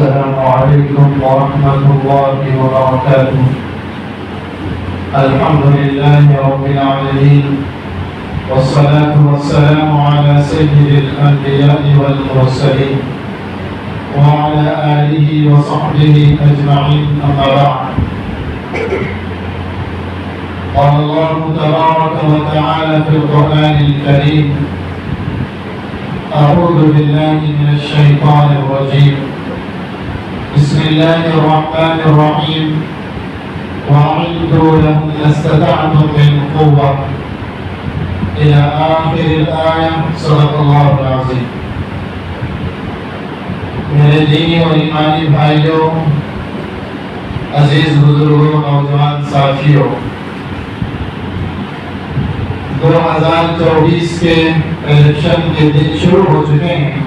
السلام عليكم ورحمة الله وبركاته. الحمد لله رب العالمين، والصلاة والسلام على سيد الأنبياء والمرسلين وعلى آله وصحبه أجمعين، أما بعد. قال الله تبارك وتعالى في القرآن الكريم: أعوذ بالله من الشيطان الرجيم، بسم الله الرحمن الرحيم، وأعدوا لهم ما استطعتم من قوة إلى آخر الآية. صدق الله العظيم. میرے دینی اور ایمانی بھائیوں، عزیز بزرگوں، نوجوان ساتھیوں، 2024 کے الیکشن کے دن شروع ہو چکے ہیں.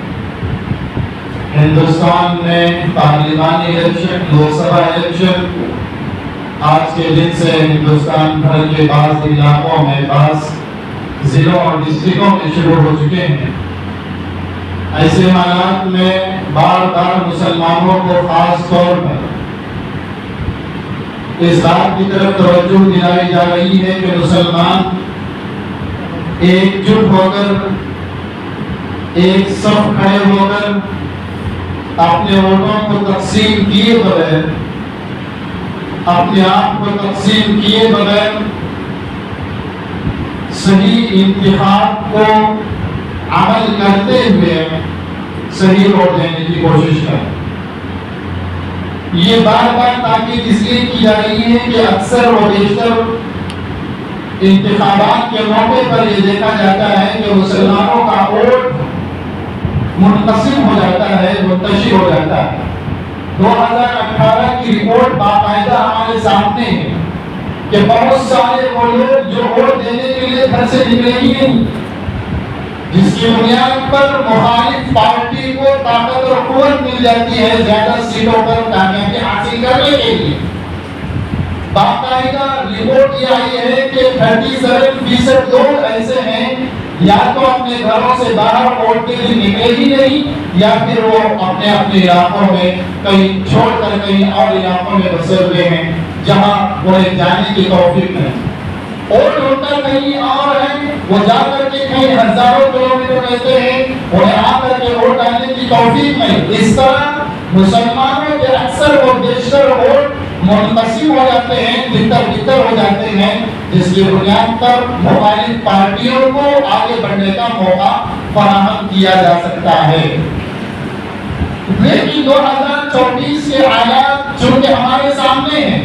ہندوستان میں پارلیمانی الیکشن، لوک سبھا الیکشن آج کے دن سے ہندوستان بھر کے بعض علاقوں میں، بعض ضلعوں اور ڈسٹرکٹوں میں شروع ہو چکے ہیں. ایسے حالات میں بار بار مسلمانوں کو خاص طور پر اس بات کی طرف توجہ دلائی جا رہی ہے کہ مسلمان ایک جٹ ہو کر، ایک صف کھڑے ہو کر اپنے ووٹوں کو تقسیم کیے بغیر، اپنے آپ کو تقسیم کیے بغیر صحیح انتخاب کو عمل کرتے ہوئے صحیح ووٹ دینے کی کوشش کریں. یہ بار بار تاکید اس لیے کی جا رہی ہے کہ اکثر و بیشتر انتخابات کے موقع پر یہ دیکھا جاتا ہے کہ مسلمانوں کا ووٹ منقسم ہو جاتا ہے، منتشر ہو جاتا ہے. 2018 کی رپورٹ باقاعدہ ہمارے سامنے ہے کہ بہت سارے وہ لوگ جو ووٹ دینے کے لیے گھر سے نکلے ہی نہیں، جس کی بنیاد پر مخالف پارٹی کو طاقت اور قوت مل جاتی ہے زیادہ سیٹوں پر کامیابی حاصل کرنے کے لیے. باقاعدہ رپورٹ یہ آئی ہے کہ 37% لوگ ایسے ہیں یا تو اپنے گھروں سے باہر ووٹ کے لیے نکلے ہی نہیں، یا پھر وہ اپنے اپنے علاقوں میں کہیں چھوڑ کر کہیں اور علاقوں میں بسے ہوئے ہیں جہاں انہیں جانے کی توفیق نہیں. ووٹ ان کا کہیں اور ہے، وہ جا کر کے کہیں ہزاروں کلومیٹر رہتے ہیں، انہیں آ کر کے ووٹ ڈالنے کی توفیق نہیں. اس طرح مسلمانوں کے اکثر و بیشتر ووٹ منقسم ہو جاتے ہیں، بہتر بہتر ہو جاتے ہیں، جس کی بنیاد پر مخالف پارٹیوں کو آگے بڑھنے کا موقع فراہم کیا جا سکتا ہے. لیکن 2024 کے حالات چونکہ ہمارے سامنے ہیں،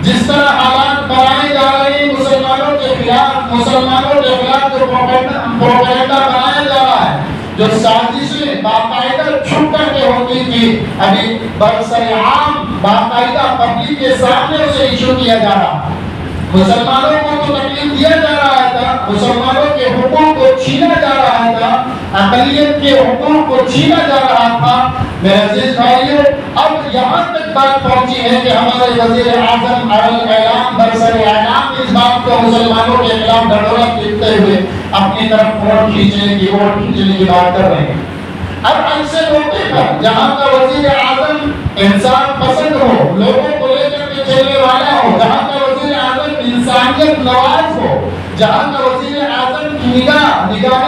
جس طرح حالات بنائے جا رہے ہیں مسلمانوں کے خلاف، مسلمانوں کے خلاف جو پروپیگنڈا بنایا جا رہا ہے، جو سازشیں باقاعدہ چھپ کر کے ہوتی تھی، ابھی برسر عام باقاعدہ پبلک کے سامنے اسے ایشو کیا جا رہا. مسلمانوں کو تو تکلیف دیا جا رہا تھا، مسلمانوں کے حقوق کو چھینا جا رہا تھا، اقلیت کے حقوق کو چھینا جا رہا تھا. میرے عزیز بھائیو، اب یہاں تک بات پہنچی ہے کہ ہمارے وزیر اعظم اعلان برسر اعلان اس بات کو مسلمانوں کے خلاف ڈنڈورا پیٹتے ہوئے اپنی طرف ووٹ کھینچنے کی بات کر رہے ہیں. اب ایسے موقع پر جہاں کا وزیر اعظم انصاف پسند ہو، لوگوں کو لے کر کے چلنے والا ہو، جہاں کا وزیر اعظم انسانیت نواز ہو، جہاں کا وزیر اعظم کی نگاہ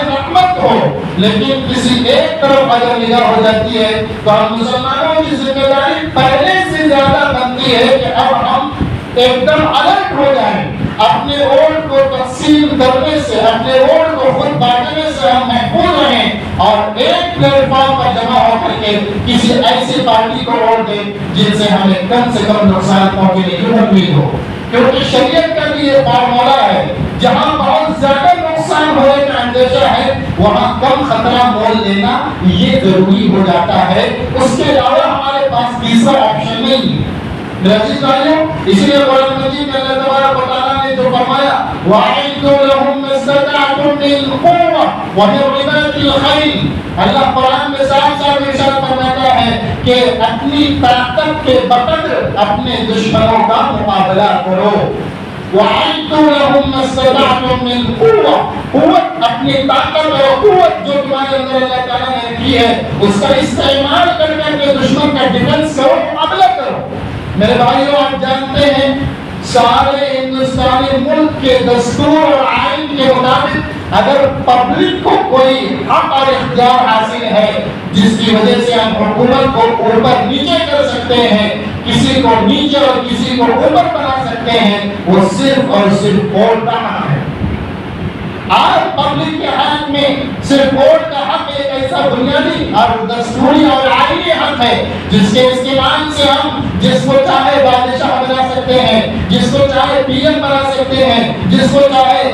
رحمت ہو، لیکن کسی ایک طرف اگر نگاہ ہو جاتی ہے تو ہم مسلمانوں کی ذمہ داری پہلے سے زیادہ بنتی ہے کہ اب ہم ایک دم الرٹ ہو جائیں. اپنے ووٹ کو تقسیم کرنے سے، اپنے ووٹ کو خود بانٹنے سے ہم محفوظ رہیں اور ایک پلیٹ فارم پر جمع ہو کر کے کسی ایسی پارٹی کو ووٹ دیں جن سے ہمیں کم سے کم نقصان پہنچنے کی امید ہو. کیونکہ شریعت کا بھی یہ فارمولا ہے، جہاں بہت زیادہ نقصان ہونے کا اندیشہ ہے وہاں کم خطرہ مول لینا یہ ضروری ہو جاتا ہے. اس کے علاوہ ہمارے پاس تیسرا آپشن نہیں ہے. میرے عزیز بھائیوں، اسی لیے قرآن مجید میں اللہ تبارک و تعالیٰ نے جو فرمایا وَأَعِدُّوا لَهُم مَّا اسْتَطَعْتُم مِّن قُوَّةٍ وَمِن رِّبَاطِ الْخَيْلِ. اللہ قرآن میں صاف صاف ارشاد فرماتا ہے کہ اپنی طاقت کے بقدر اپنے دشمنوں کا مقابلہ کرو. وَأَعِدُّوا لَهُم مَّا اسْتَطَعْتُم مِّن قُوَّةٍ، قوت اپنی طاقت اور قوت جو تمہارے اندر اللہ تعالیٰ نے کی ہے اس کا استعمال کر دشمن کا ڈیفنس کرو، مقابلہ کرو۔ میرے بھائیوں، آپ جانتے ہیں سارے ہندوستانی ملک کے دستور اور آئین کے مطابق اگر پبلک کو کوئی حق اور اختیار حاصل ہے جس کی وجہ سے ہم حکومت کو اوپر نیچے کر سکتے ہیں، کسی کو نیچے اور کسی کو اوپر بنا سکتے ہیں، وہ صرف اور صرف ووٹ کا حق ہے۔ آج پبلک کے ہاتھ میں صرف ووٹ کا حق ایک ایسا بنیادی اور دستوری اور آئینی حق ہے جس کے استعمال سے ہم جس کو چاہے بادشاہ بنا سکتے ہیں، جس کو چاہے پی ایم بنا سکتے ہیں، جس کو چاہے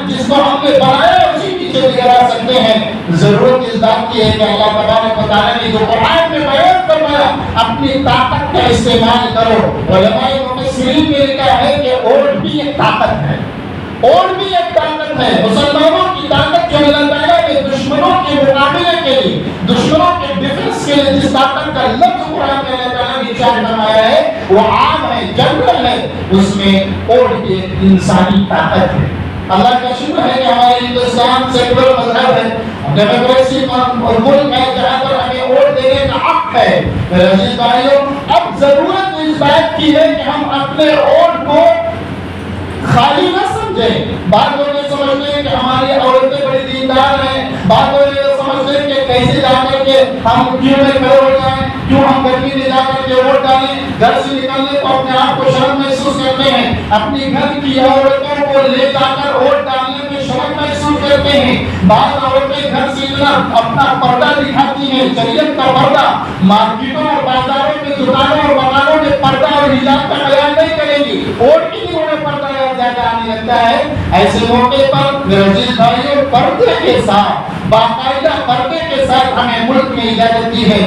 جس کو ہم نے بنایا اسی پیچھے بھی کرا سکتے ہیں۔ ضرورت اس بات کی ہے کہ اللہ تبارک و تعالیٰ نے جو قرآن میں بیان فرمایا اپنی طاقت کا استعمال کرو۔ علماء مفسرین نے لکھا ہے کہ ووٹ بھی ایک طاقت ہے، اور بھی ایک طاقت ہے۔ مسلمانوں کی طاقت جو اللہ تعالیٰ نے دشمنوں کے مقابلے کے لیے، دشمنوں کے ڈیفنس کے لیے جس طاقت کا لفظ قرآن میں اللہ تعالیٰ نے ارشاد فرمایا ہے وہ عام ہے، جنرل ہے، اس میں اور بھی ایک انسانی طاقت ہے۔ اللہ کا شکر ہے کہ ہمارے ہندوستان سیکولر مذہب ہے، ڈیموکریسی ملک ہے جہاں پر ہمیں ووٹ دینے کا حق ہے۔ میرے عزیز بھائیوں، اب ضرورت اس بات کی ہے کہ ہم اپنے ووٹ کو خالی نہ سمجھیں۔ بعض لوگ یہ سمجھتے ہیں کہ ہماری عورتیں بڑی دیندار ہیں، بعض لوگ یہ سمجھتے ہیں کہ کیسے جا کر کے ہم کیوں میں کھڑے ہو جائیں، کیوں ہم گرمی میں جا کر کے ووٹ ڈالیں، گھر سے نکلنے کو اپنے آپ کو شرم محسوس کرتے ہیں، اپنی گھر کی عورتوں کو لے جا کر ووٹ ڈالنے میں شرم محسوس کرتے ہیں۔ بعض عورتیں گھر سے اتنا اپنا پردہ دکھاتی ہیں، شریعت کا پردہ، مارکیٹوں اور بازاروں میں، دکانوں اور مکانوں میں پردہ اور حجاب کا خیال نہیں کریں گی، ووٹ کے لیے انہیں پردہ زیادہ آنے لگتا ہے۔ ایسے موقع پر میرے عزیز بھائیوں، پردے کے ساتھ، باقاعدہ پردے کے ساتھ ہمیں ملک میں اجازت دی ہے۔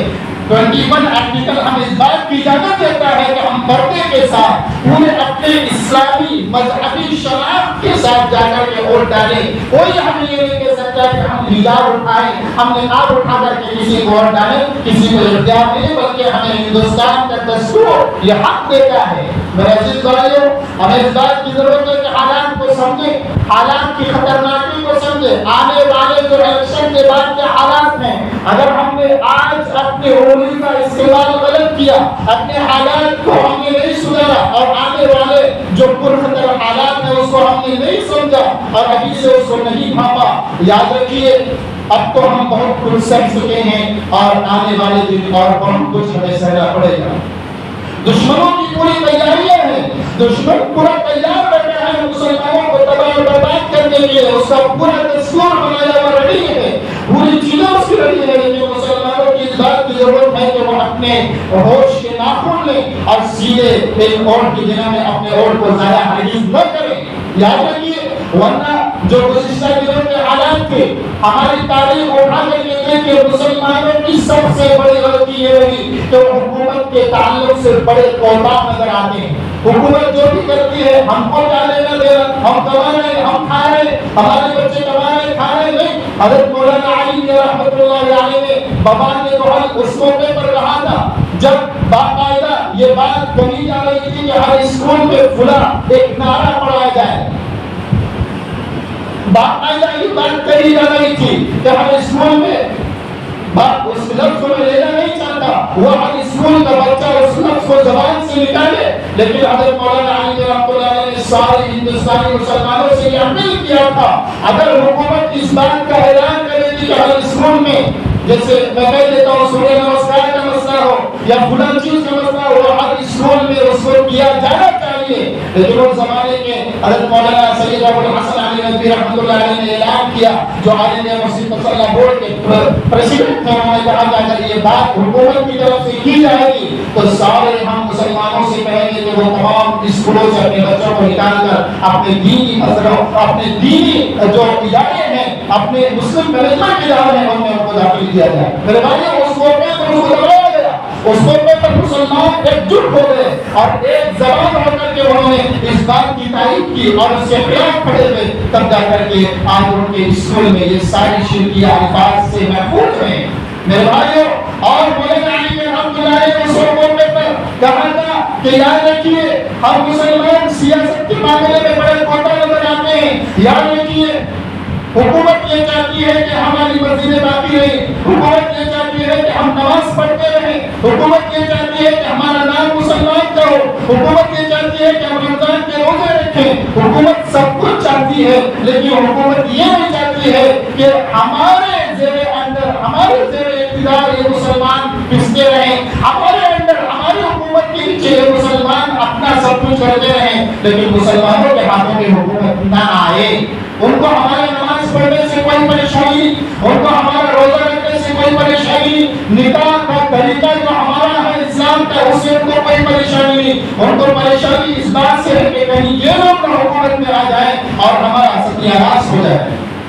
21 آرٹیکل ہم اس بات کی اجازت دیتا ہے کہ ہم پردے کے ساتھ پورے اپنے اسلامی مذہبی شناخت کے ساتھ جا کر کے ووٹ ڈالیں۔ کوئی ہمیں یہ نہیں کہہ سکتا کہ ہم حجاب اٹھائیں، ہم نقاب اٹھا کر کے کسی کو ووٹ ڈالیں، کسی کو اختیار نہیں، بلکہ ہمیں ہندوستان کا دستور یہ حق دیتا ہے۔ میرے عزیز بھائیوں، ہمیں اس بات کی ضرورت ہے کہ حالات کو سمجھیں، حالات کی خطرناکی کو سمجھیں، آنے والے جو الیکشن کے بعد کے حالات ہیں، اگر ہم نے آج اپنے عمری کا استعمال غلط کیا، اپنے حالات کو ہم نے نہیں سدھارا اور آنے والے جو پرخطر حالات ہیں اس کو ہم نے نہیں سمجھا اور ابھی سے اس کو نہیں بھاپا، یاد رکھیے اب تو ہم بہت کچھ سہ چکے ہیں اور آنے والے دن اور بہت کچھ ہمیں سہنا پڑے گا۔ دشمنوں کی پوری تیاریاں ہیں، دشمن پورا تیار بیٹھا ہے مسلمانوں کو تباہ و برباد کرنے کے لیے، اس کا پورا دستور بنایا ہوا ریڈی ہے، پوری چیزیں اس کی ریڈی ہے، لیکن مسلمانوں کی اس بات کی ضرورت ہے کہ وہ اپنے ہوش کے ناخن لیں اور سیدھے ایک ووٹ کی جگہ میں اپنے ووٹ کو ضائع ہرگز نہ کریں۔ یاد رکھیے، ورنہ جو گزشتہ دنوں کے حالات تھے، ہماری تاریخ اٹھا کر کے دیکھیں، مسلمانوں کی سب سے بڑی غلطی یہ رہی کہ حکومت کے تعلق سے بڑے کوتاہ نظر آتے ہیں۔ حکومت جو بھی کرتی ہے ہم کو کیا لینا دینا، ہم کما رہے، ہم کھا رہے، ہمارے بچے کما رہے، کھا رہے نہیں۔ حضرت مولانا علی رحمۃ اللہ علیہ نے بابا نے تو اس موقع پر کہا تھا جب باقاعدہ یہ بات کہی جا رہی تھی کہ ہر اسکول میں کھلا ایک نعرہ پڑھایا جائے، باقاعدہ یہ بات کہی جا رہی تھی کہ ہر اسکول میں اس لفظ کو لینا نہیں چاہتا، وہ ہر اسکول کا بچہ اس لفظ کو زبان سے نکالے، لیکن حضرت مولانا علی رحمۃ اللہ علیہ نے سارے ہندوستانی مسلمانوں سے یہ اپیل کیا تھا اگر حکومت اس بات کا اعلان کرے گی کہ ہر اسکول میں، جیسے میں کہہ دیتا ہوں سورہ نمسکار کا مسئلہ ہو یا فلاں چیز کا مسئلہ ہو، ہر اسکول میں اس کو کیا جانا چاہیے، لیکن اس زمانے کے حضرت مولانا سید ابو الحسن علی ندوی رحمۃ اللہ علیہ نے اعلان کیا، جو عال مسجد مسلح بورڈ کے پریزیڈنٹ تھے، انہوں نے کہا کہ اگر یہ بات حکومت کی طرف سے کی جائے گی تو سارے ہم مسلمانوں سے کہیں گے کہ وہ تمام اسکولوں سے اپنے بچوں کو نکال کر اپنے دینی اثروں، اپنے دینی جو ادارے ہیں، اپنے مسلم مینجمنٹ ادارے ہیں، ان میں ان کو داخل کیا جائے۔ میرے بھائیو، اس موقع پر اس کو دبایا گیا، اس موقع پر مسلمان ایک جٹ ہو گئے اور ایک زبان ہو کر کے انہوں نے اس بات کی تعریف کی اور اس کے خلاف کھڑے ہوئے، تب جا کر کے آج ان کے اسکول میں یہ ساری شرکیہ الفاظ سے محفوظ ہیں۔ میرے بھائیو، اور مولانا علی رحمۃ اللہ علیہ نے اس موقع پر کہا تھا کہ یاد رکھیے ہم مسلمان سیاست کے معاملے میں بڑے کوتاہ نظر آتے ہیں، یاد رکھیے حکومت یہ چاہتی ہے کہ ہماری مسجدیں باقی رہیں، حکومت یہ چاہتی چاہتی ہے کہ ہم نماز پڑھتے رہیں، حکومت یہ چاہتی ہے کہ ہمارا نام مسلمان کا ہو، حکومت یہ چاہتی ہے کہ ہم رمضان کے روزے رکھیں، حکومت سب کچھ چاہتی ہے، لیکن حکومت یہ نہیں چاہتی ہے کہ ہمارے زیر اندر، ہمارے زیر اقتدار یہ مسلمان پستے رہیں، ہمارے اندر ہماری حکومت کے نیچے یہ مسلمان اپنا سب کچھ کرتے رہیں، لیکن مسلمانوں کے ہاتھوں میں حکومت نہ آئے۔ ان کو ہمارے نماز پڑھنے سے کوئی پریشانی، ان کو ہمارا روزہ رکھنے سے کوئی پریشانی، نکاح کا طریقہ جو ہمارا ہے اسلام کا اس سے ان کو کوئی پریشانی نہیں، ان کو پریشانی اس بات سے ہے کہ کہیں یہ لوگ حکومت میں آ جائیں اور ہمارا ستیہ ناش ہو جائے۔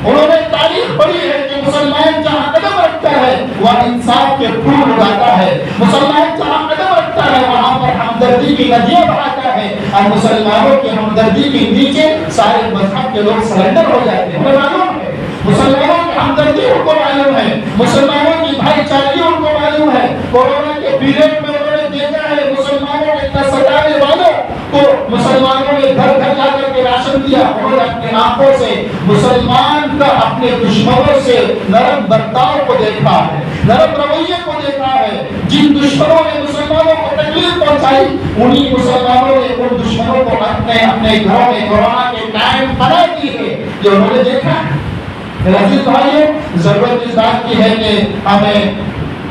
انہوں نے تاریخ پڑھی ہے کہ مسلمان جہاں قدم رکھتا ہے وہاں انصاف کے پھول اگاتا ہے، مسلمان جہاں قدم رکھتا ہے وہاں پر ہمدردی کی ندیاں بہاتا ہے، اور مسلمانوں کی ہمدردی کے نیچے سارے مذہب کے لوگ سرنڈر ہو جاتے ہیں۔ ہمیں معلوم ہے مسلمانوں کی ہمدردی ان کو معلوم ہے، مسلمانوں کی بھائی چارگی ان کو معلوم ہے۔ کورونا کے پیریڈ میں انہوں نے دیکھا ہے مسلمانوں کے ستانے والوں کو مسلمانوں نے گھر گھر جا کر کے راشن دیا، انہوں نے اپنی آنکھوں سے مسلمان کا اپنے دشمنوں سے نرم برتاؤ کو دیکھا ہے، نرم رویے کو دیکھا ہے۔ جن دشمنوں نے مسلمانوں کو تکلیف پہنچائی انہی مسلمانوں نے ان دشمنوں کو اپنے گھروں میں کورونا کے ٹائم پناہ دی ہے، جو انہوں نے دیکھا ہے۔ عزیز بھائیو، ضرورت اس بات کی ہے کہ ہمیں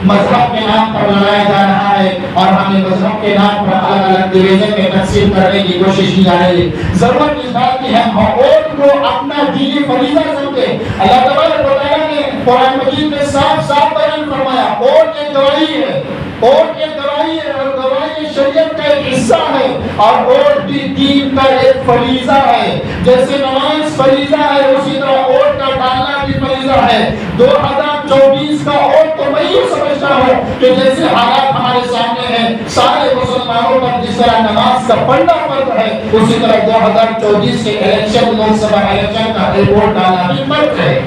مذہب کے نام پر لڑایا جا رہا ہے اور ہمیں مذہب کے نام پر الگ الگ ڈویژن میں تقسیم کرنے کی کوشش کی جا رہی ہے۔ ضرورت اس بات کی ہے ہم ووٹ کو اپنا دینی فریضہ سمجھیں۔ اللہ تبارک و تعالیٰ نے قرآن مجید میں صاف صاف بیان فرمایا ووٹ ایک گواہی ہے، ووٹ ایک گواہی ہے اور گواہی شریعت کا ایک حصہ ہے، اور ووٹ بھی دین کا ایک فریضہ ہے۔ جیسے نماز فریضہ ہے اسی طرح ووٹ کا ڈالنا بھی فریضہ ہے۔ 2024 کا ووٹ تو میں یہ سمجھتا ہوں کہ جیسے حالات ہمارے سامنے ہیں سارے مسلمانوں پر جس طرح نماز کا پڑھنا فرض ہے اسی طرح 2024 کے الیکشن لوک سبھا الیکشن کا ووٹ ڈالنا بھی فرض ہے۔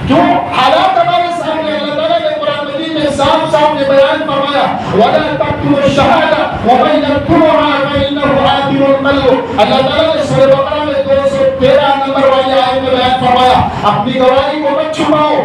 جو حالات ہمارے سامنے اللہ تعالیٰ نے قرآن مجید میں صاف صاف نے بیان فرمایا وَلَا تَكْتُمُوا الشَّهَادَةَ وَمَن يَكْتُمْهَا فَإِنَّهُ آثِمٌ قَلْبُهُ۔ اللہ تعالیٰ نے سورہ بقرہ میں 213 نمبر والی آیت میں بیان فرمایا اپنی گواہی کو مت چھپاؤ،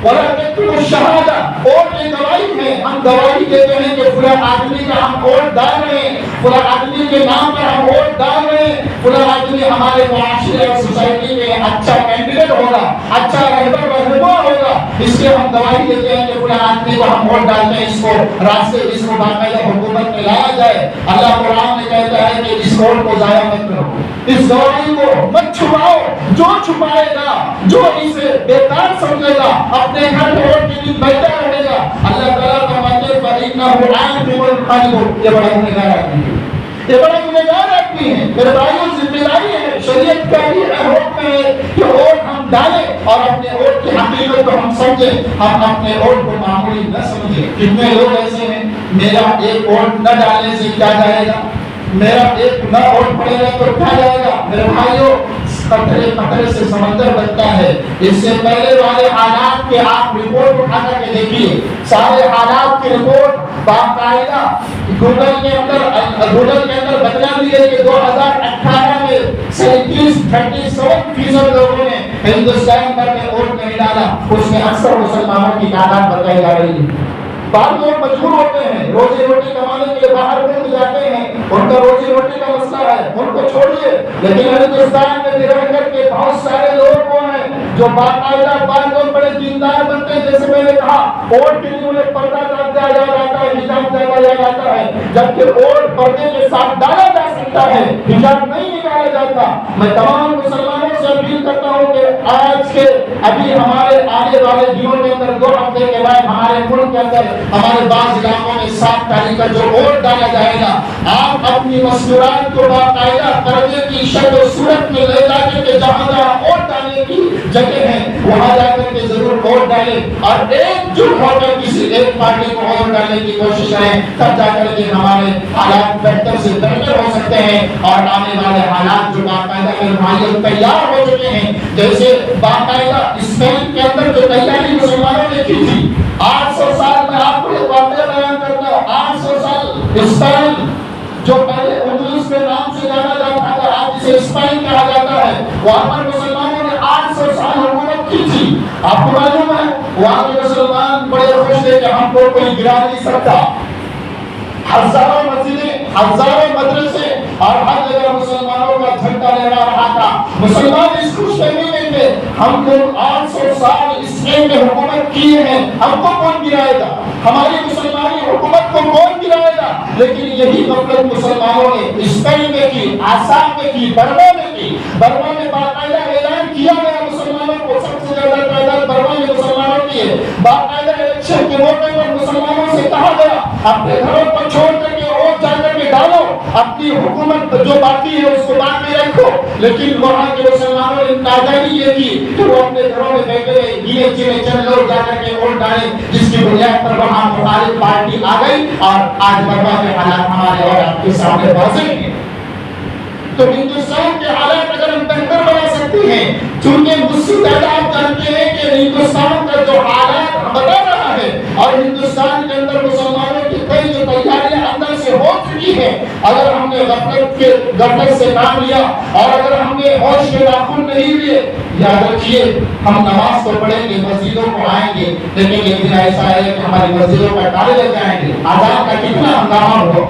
وَلَا تَكْتُمُوا الشَّهَادَةَ، ووٹ کی گواہی ہے، ہم گواہی دیتے ہیں کہ فلاں آدمی کا ہم ووٹ ڈال رہے ہیں، فلاں آدمی کے نام پر ہم ووٹ ڈال رہے ہیں، فلاں آدمی ہمارے معاشرے اور سوسائٹی میں اچھا کینڈیڈیٹ ہوگا، اچھا رہبر رہنما ہوگا، اس لیے ہم گواہی دیتے ہیں کہ فلاں آدمی کو ہم ووٹ ڈالتے ہیں، اس کو راستے اس کو باقاعدہ حکومت میں لایا جائے۔ اللہ قرآن میں کہتا ہے کہ اس ووٹ کو ضائع مت کرو، اس گواہی کو مت چھپاؤ، جو چھپائے گا، جو اسے بیکار سمجھے گا، اپنے گھر میں ووٹ کے لیے بیٹھا رہے گا، اللہ تعالیٰ فرماتے ہیں فَإِنَّهُ آثِمٌ قَلْبُهُ، یہ بڑا گنہگار آدمی ہے، یہ بڑا گنہگار آدمی ہے۔ میرے بھائیوں ذمہ داری ہے، شریعت کا بھی حکم ہے کہ ووٹ ہم ڈالیں اور اپنے ووٹ کی حقیقت کو ہم سمجھیں، ہم اپنے ووٹ کو معمولی نہ سمجھیں۔ کتنے لوگ ایسے ہیں میرا ایک ووٹ نہ ڈالنے سے کیا جائے گا، میرا ایک نہ ووٹ پڑے گا تو کیا جائے گا۔ میرے بھائیوں قطرے قطرے سے سمندر بنتا ہے، اس سے پہلے والے حالات کے آپ رپورٹ اٹھا کر کے دیکھیے، سارے حالات کی رپورٹ باقاعدہ گوگل کے اندر بتلا دی ہے کہ 2018 میں 37% لوگوں نے ہندوستان بھر میں ووٹ نہیں ڈالا، اس میں اکثر مسلمانوں کی تعداد بتائی جا رہی ہے۔ بعض لوگ مجبور ہوتے ہیں، روزی روٹی کمانے کے لیے باہر ملک جاتے ہیں، ان کا روزی روٹی کا مسئلہ ہے، ان کو چھوڑیے، لیکن ہندوستان میں بھی رہ کر کے بہت سارے لوگ وہ ہیں جو باقاعدہ بعض لوگ بڑے دیندار بنتے ہیں، جیسے میں نے کہا ووٹ کے لیے انہیں پردہ دیا جاتا ہے، حجاب دیا جاتا ہے، جبکہ ووٹ پردے کے ساتھ ڈالا جا سکتا ہے، حجاب نہیں نکالا جاتا۔ میں تمام مسلمانوں سے اپیل کرتا ہوں کہ آج کے ابھی ہمارے آنے والے دنوں کے اندر 2 ہفتے کے بعد ہمارے ملک کے اندر ہمارے بعض علاقوں میں 7 تاریخ کا جو ووٹ ڈالا جائے گا، آپ اپنی مستورات کو باقاعدہ پردے کی شکل و صورت میں لے جا کر کے جہاں ووٹ ڈالنے کی جگہ ہے وہاں جا کر کے ضرور ووٹ ڈالیں اور ایک جٹ ہو کر کسی ایک پارٹی کو ووٹ ڈالنے کی کوشش کریں، تب جا کر کے ہمارے حالات بہتر سے بہتر ہو سکتے ہیں اور آنے والے حالات جو باقاعدہ تیار ہو چکے ہیں، جیسے باقاعدہ اسپین کے اندر جو تیاری مسلمانوں نے کی تھی 800 سال میں، آپ کو ایک واقعہ بیان کرتا ہوں، 800 سال اسپین جو پہلے اندلس کے نام سے جانا جاتا تھا آج اسے اسپین کہا جاتا ہے، وہاں پر مسلمانوں نے 800 سال حکومت کی تھی۔ آپ کو معلوم ہے وہاں کے مسلمان بڑے خوش تھے کہ ہم کو کوئی گرا نہیں سکتا. ہزاروں مسجدیں، ہزاروں مدرسے اور ہر جگہ مسلمانوں کا جھنڈا لہرا رہا تھا. مسلمان اس خوش فہمی میں تھے ہم لوگ 800 سال اسرائیل میں حکومت کیے ہیں، ہم کو کون گرائے گا، ہماری مسلمانی حکومت کو کون گرائے گا. لیکن یہی غفلت مسلمانوں نے اسرائیل میں کی، آسام میں کی، برما میں کی. برما میں باقاعدہ اعلان کیا گیا مسلمانوں کو، سب سے زیادہ تعداد برما میں مسلمانوں کی ہے. باقاعدہ الیکشن کے موقع پر مسلمانوں سے کہا گیا اپنے گھروں پر چھوڑ کر کے ووٹ جا کر کے ڈالو، اپنی حکومت جو باقی ہے اس کو بعد میں رکھو. لیکن وہاں کے مسلمانوں نے نادانی یہ کی کہ وہ اپنے گھروں میں بیٹھے ہوئے گنے چنے چند لوگ جا کر کے ووٹ ڈالیں، جس کی بنیاد پر وہاں مخالف پارٹی آ گئی اور آج برما کے حالات ہمارے اور آپ کے سامنے واضح ہیں. تو ہندوستان کے حالات اگر ہم بہتر بنا سکتے ہیں، چونکہ مجھ سے زیادہ آپ جانتے ہیں کہ ہندوستان کا جو حالات بتا رہا ہے اور ہندوستان کے اندر مسلمانوں کی کئی جو تیاریاں اندر سے ہو چکی ہیں، اگر ہم نے غفلت سے کام لیا اور اگر ہم نے ہوش کے ناخن نہیں لیے، یاد رکھیے ہم نماز تو پڑھیں گے، مسجدوں کو آئیں گے، لیکن ایک دن ایسا ہے کہ ہماری مسجدوں پر تالے لگ جائیں گے. آزان کا کتنا ہنگامہ ہوا،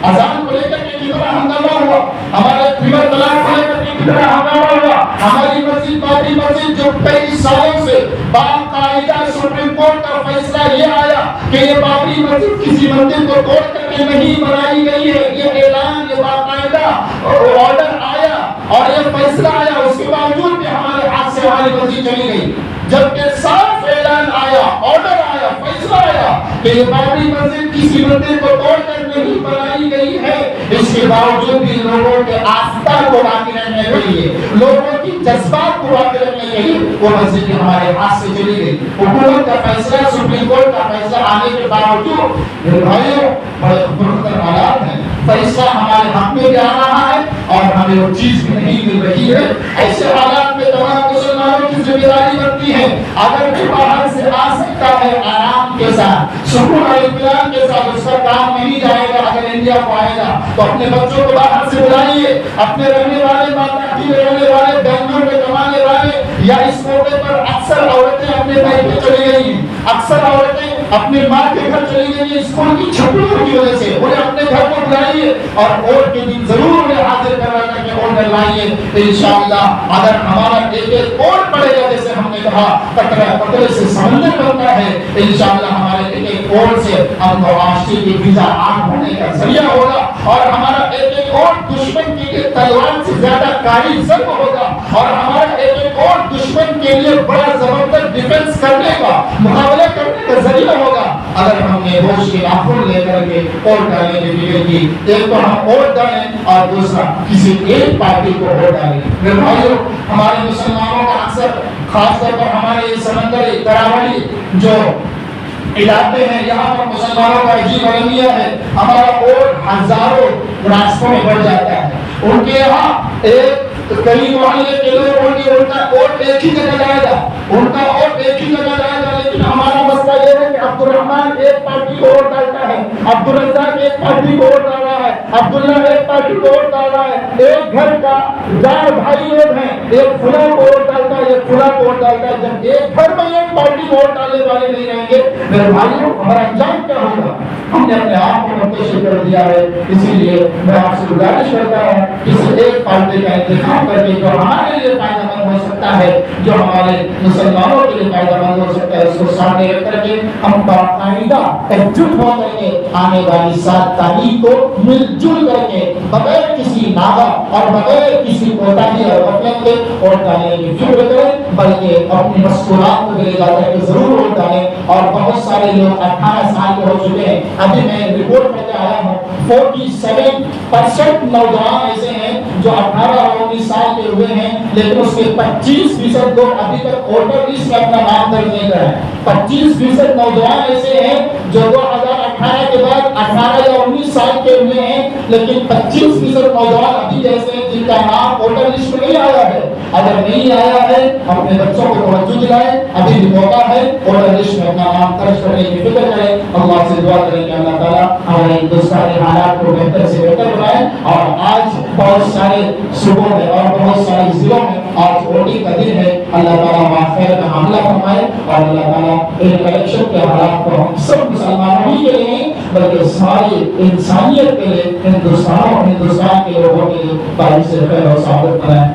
اذان کو لے کر کے کتنا ہنگامہ ہوا، ہمارے تریپل طلاق کو لے کر کے کتنا ہنگامہ ہوا. ہماری مسجد بابری مسجد جو کئی سالوں سے باقاعدہ سپریم کورٹ کا فیصلہ یہ آیا کہ یہ بابری مسجد کسی مندر کو توڑ کر کے نہیں بنائی گئی ہے، یہ اعلان، یہ باقاعدہ آرڈر آیا اور یہ فیصلہ آیا، اس کے باوجود بھی ہمارے ہاتھ سے ہماری مسجد چلی گئی. جبکہ صاف اعلان آیا، آرڈر آیا، فیصلہ آیا کہ یہ بابری مسجد کسی مندر کو توڑ کر نہیں بنائی گئی ہے، اس کے باوجود بھی لوگوں کے آستھا کو باقی رکھنے کے لیے، لوگوں کی جذبات کو باقی رکھنے کے لیے وہ مسجد ہمارے ہاتھ سے چلی گئی. حکومت کا فیصلہ، سپریم کورٹ کا فیصلہ آنے کے باوجود میرے بھائیوں بڑے خطرناک حالات ہیں. فیصلہ ہمارے حق میں بھی آ رہا ہے اور ہمیں وہ چیز بھی نہیں مل رہی ہے. ایسے حالات میں تمام مسلمانوں کی ذمہ داری بنتی ہے. اگر کوئی باہر سے آ سکتا ہے آرام کے ساتھ، سکون اور اطمینان کے ساتھ، اس کا کام نہیں جائے گا. اگر انڈیا کو آئے گا تو اپنے بچوں کو باہر سے بلائیے، اپنے رہنے والے ماتا میں رہنے والے، بنگلور میں کمانے والے، یا اس موقع پر اکثر عورتیں اپنے بھائی چلی گئی ہیں، اکثر عورتیں اپنے ماں کے گھر چلی گئی ہیں اسکول کی چھٹیوں کی وجہ سے. انہیں اپنے گھر کو بلائیے اور ووٹ کے دن ضرور انہیں حاضر کروا کر کے ووٹ ڈلوائیے. انشاءاللہ اگر ہمارا ایک ایک ووٹ پڑے گا، جیسے ہم نے کہا قطرے سے سمندر بنتا ہے، انشاءاللہ ہمارے ایک ایک ووٹ سے ہم کو معاشرے کی فضا عام ہونے کا ذریعہ ہوگا اور ہمارا ایک ایک ووٹ دشمن کی تلوار سے زیادہ کاری ضرب ہوگا اور ہمارا ایک ایک ووٹ دشمن کے لیے بڑا زبردست ڈیفنس کرنے کا، مقابلہ کرنے کا ذریعہ ہوگا. اگر ہم نے ہوش کے ناخن لے کر کے ووٹ ڈالنے کی فکر کی، ایک تو ہم ووٹ ڈالیں اور دوسرا کسی ایک پارٹی کو ووٹ ڈالیں. میرے بھائیوں، ہمارے مسلمانوں کا اکثر خاص طور پر ہمارے سمندری کراولی جو علاقے ہیں، یہاں پر مسلمانوں کا عجیب المیہ ہے. ہمارا ووٹ ہزاروں راستوں میں بڑھ جاتا ہے. ان کے یہاں ایک کئی محلے کے لوگ ہوں گے، ان کا ووٹ ایک ہی جگہ جائے گا، ان کا ووٹ ایک ہی جگہ جائے گا. لیکن ہمارا مسئلہ یہ ہے کہ عبد الرحمان ایک پارٹی کو ووٹ ڈالتا ہے، عبد الرزاق ایک پارٹی کو ووٹ ڈال رہا ہے، عبداللہ ایک پارٹی کو ووٹ ڈال رہا ہے. ایک گھر کا 4 بھائی لوگ ہیں، ایک فلاں کو ووٹ ڈالتا ہے، ایک فلاں کو ووٹ ڈالتا ہے. جب ایک گھر میں ایک پارٹی کو ووٹ ڈالنے والے نہیں رہیں گے، میرے بھائیوں ہمارا انجام کیا ہوگا؟ ہم نے اپنے آپ کو منتشر کر دیا ہے. اسی لیے میں آپ سے گزارش کرتا ہوں کسی ایک پارٹی کا انتخاب کر کے جو ہمارے لیے فائدہ مند ہو سکتا ہے، جو ہمارے مسلمانوں کے لیے فائدہ مند ہو سکتا ہے، اس کو سامنے رکھ کر کے ہم باقاعدہ ایک جٹ ہو کر کے آنے والی 7 تاریخ کو مل جل کر کے بغیر کسی ناغہ اور بغیر کسی کوتاہی اور غفلت کے ووٹ ڈالنے کی فکر کریں، بلکہ اپنی مسکولات کو لے جا کر کے ضرور ووٹ ڈالیں. اور بہت سارے لوگ 18 سال کے ہو چکے ہیں. ابھی میں رپورٹ کر کے آیا ہوں 47% نوجوان ایسے ہیں جو 18 اور 19 سال کے ہوئے ہیں، لیکن اس کے 25% لوگ ابھی تک ووٹر لسٹ میں اپنا نام درج نہیں کرائے. 25% نوجوان ایسے ہیں جو 2018 کے بعد 18 یا 19 سال کے ہوئے ہیں، لیکن 25% نوجوان ابھی جیسے ہیں جن کا نام ووٹر لسٹ میں نہیں آیا ہے. اگر نہیں آیا ہے، اپنے بچوں کو توجہ دلائیں، ابھی بھی موقع ہے، ووٹر لسٹ میں اپنا نام درج کرنے کی فکر کریں. اللہ سے دعا کریں کہ اللہ تعالیٰ ہمارے ہندوستانی حالات کو بہتر سے بہتر بنائے. اور آج بہت سارے صوبوں میں اور بہت سارے ضلعوں میں آج ووٹنگ کا دن ہے. اللہ تعالیٰ خیر کا معاملہ فرمائے اور اللہ تعالیٰ ان الیکشن کے حالات کو ہم سب مسلمانوں ہی کے لیے بلکہ ساری انسانیت کے لیے ہندوستان اور ہندوستان کے لوگوں کے لیے باعث خیر و سعادت بنائے.